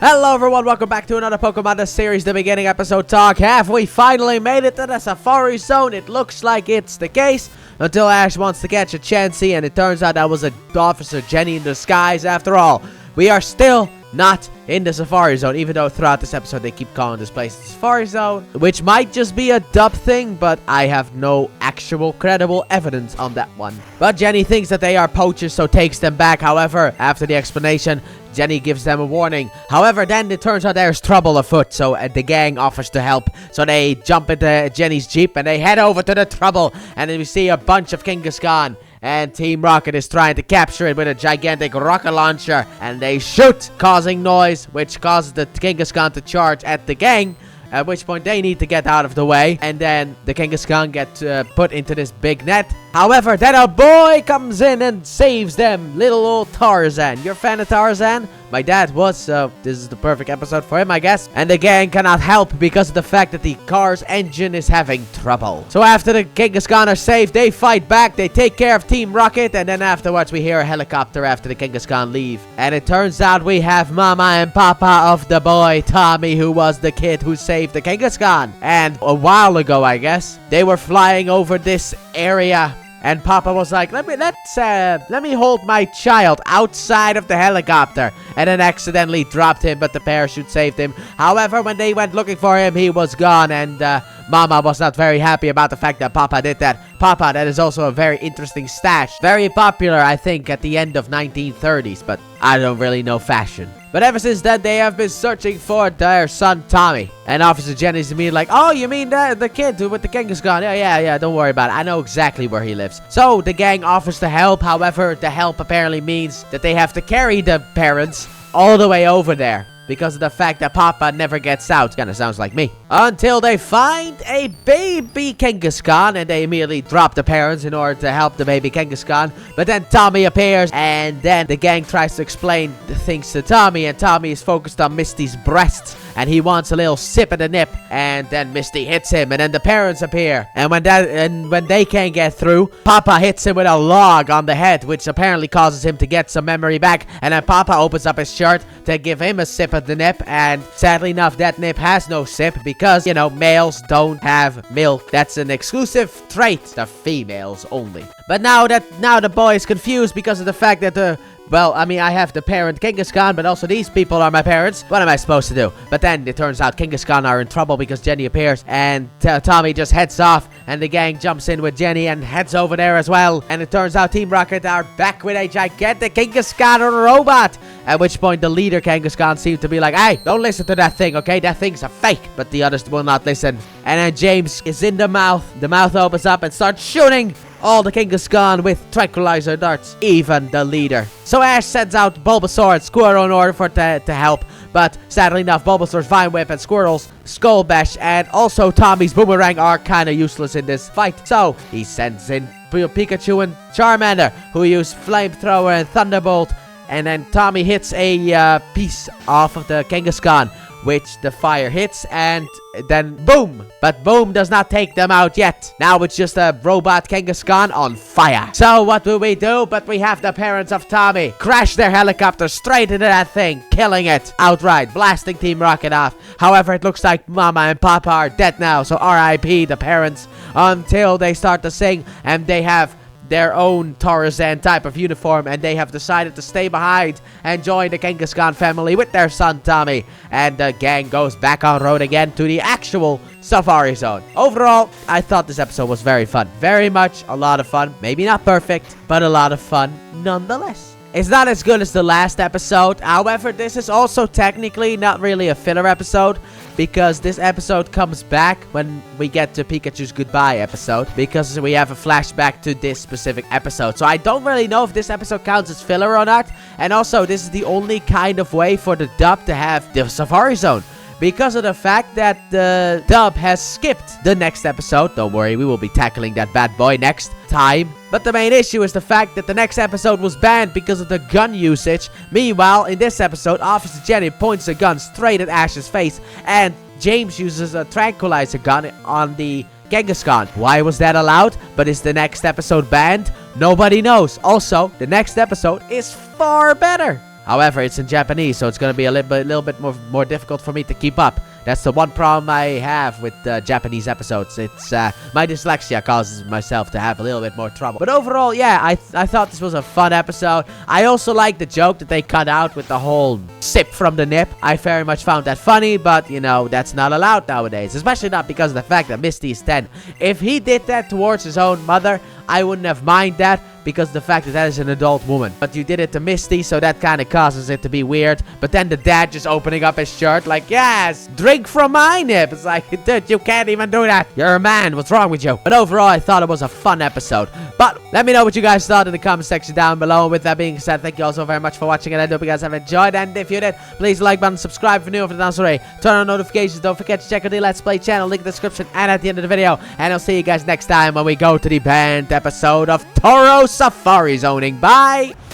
Hello everyone, welcome back to another Pokemon the series, the beginning episode talk. Have we finally made it to the Safari Zone? It looks like it's the case, until Ash wants to catch a Chansey, and it turns out that was a Officer Jenny in disguise after all. We are still not in the Safari Zone, even though throughout this episode they keep calling this place the Safari Zone, which might just be a dub thing, but I have no actual credible evidence on that one. But Jenny thinks that they are poachers, so takes them back. However, after the explanation, Jenny gives them a warning. However, then it turns out there's trouble afoot, so the gang offers to help. So they jump into Jenny's Jeep and they head over to the trouble. And then we see a bunch of Kangaskhan. And Team Rocket is trying to capture it with a gigantic rocket launcher. And they shoot, causing noise, which causes the Kangaskhan to charge at the gang. At which point they need to get out of the way. And then the Kangaskhan get put into this big net. However, then a boy comes in and saves them. Little old Tarzan. You're a fan of Tarzan? My dad was, so this is the perfect episode for him, I guess. And the gang cannot help because of the fact that the car's engine is having trouble. So after the Kangaskhan are saved, they fight back. They take care of Team Rocket. And then afterwards, we hear a helicopter after the Kangaskhan leave. And it turns out we have Mama and Papa of the boy, Tommy, who was the kid who saved the Kangaskhan. And a while ago, I guess, they were flying over this area. And Papa was like, let me hold my child outside of the helicopter. And then accidentally dropped him, but the parachute saved him. However, when they went looking for him, he was gone. And Mama was not very happy about the fact that Papa did that. Papa, that is also a very interesting stash. Very popular, I think, at the end of 1930s. But I don't really know fashion. But ever since then, they have been searching for their son, Tommy. And Officer Jenny's immediately like, oh, you mean the kid with the Kangaskhan? Yeah, don't worry about it. I know exactly where he lives. So, the gang offers to help. However, the help apparently means that they have to carry the parents all the way over there. Because of the fact that Papa never gets out. Kinda sounds like me. Until they find a baby Kangaskhan. And they immediately drop the parents in order to help the baby Kangaskhan. But then Tommy appears. And then the gang tries to explain the things to Tommy. And Tommy is focused on Misty's breasts. And he wants a little sip of the nip. And then Misty hits him. And then the parents appear. And when they can't get through, Papa hits him with a log on the head. Which apparently causes him to get some memory back. And then Papa opens up his shirt to give him a sip of the nip, and sadly enough, that nip has no sip because, you know, males don't have milk. That's an exclusive trait to females only. But now the boy is confused because of the fact that well, I mean, I have the parent Kangaskhan, but also these people are my parents. What am I supposed to do? But then it turns out Kangaskhan are in trouble because Jenny appears, and Tommy just heads off, and the gang jumps in with Jenny and heads over there as well. And it turns out Team Rocket are back with a gigantic Kangaskhan robot. At which point the leader Kangaskhan seems to be like, hey, don't listen to that thing, okay? That thing's a fake. But the others will not listen. And then James is in the mouth. The mouth opens up and starts shooting all the Kangaskhan with tranquilizer darts, even the leader. So Ash sends out Bulbasaur and Squirtle in order for to help. But sadly enough, Bulbasaur's Vine Whip and Squirtle's Skull Bash and also Tommy's Boomerang are kind of useless in this fight. So he sends in Pikachu and Charmander, who use Flamethrower and Thunderbolt. And then Tommy hits a piece off of the Kangaskhan, which the fire hits, and then boom. But boom does not take them out yet. Now it's just a robot Kangaskhan on fire. So what do? But we have the parents of Tommy crash their helicopter straight into that thing, killing it outright, blasting Team Rocket off. However, it looks like Mama and Papa are dead now, so R.I.P. the parents, until they start to sing, and they have their own Tarzan type of uniform, and they have decided to stay behind and join the Kangaskhan family with their son Tommy. And the gang goes back on road again to the actual Safari Zone. Overall, I thought this episode was very fun. Very much a lot of fun. Maybe not perfect, but a lot of fun nonetheless. It's not as good as the last episode. However, this is also technically not really a filler episode, because this episode comes back when we get to Pikachu's goodbye episode, because we have a flashback to this specific episode. So I don't really know if this episode counts as filler or not. And also, this is the only kind of way for the dub to have the Safari Zone, because of the fact that the dub has skipped the next episode. Don't worry, we will be tackling that bad boy next time. But the main issue is the fact that the next episode was banned because of the gun usage. Meanwhile, in this episode, Officer Jenny points a gun straight at Ash's face, and James uses a tranquilizer gun on the Kangaskhan. Why was that allowed? But is the next episode banned? Nobody knows. Also, the next episode is far better. However, it's in Japanese, so it's gonna be a little bit more difficult for me to keep up. That's the one problem I have with Japanese episodes. It's my dyslexia causes myself to have a little bit more trouble. But overall, yeah, I thought this was a fun episode. I also like the joke that they cut out with the whole sip from the nip. I very much found that funny, but, you know, that's not allowed nowadays. Especially not because of the fact that Misty is 10. If he did that towards his own mother, I wouldn't have mind that, because the fact that that is an adult woman. But you did it to Misty, so that kind of causes it to be weird. But then the dad just opening up his shirt like, yes, drink from my nip. It's like, dude, you can't even do that. You're a man. What's wrong with you? But overall, I thought it was a fun episode. But let me know what you guys thought in the comment section down below. And with that being said, thank you all so very much for watching, and I hope you guys have enjoyed. And if you did, please like button, subscribe if you're new, if you're not already. Turn on notifications. Don't forget to check out the Let's Play channel, link in the description and at the end of the video. And I'll see you guys next time when we go to the banned episode of Toro Safari Zoning. Bye!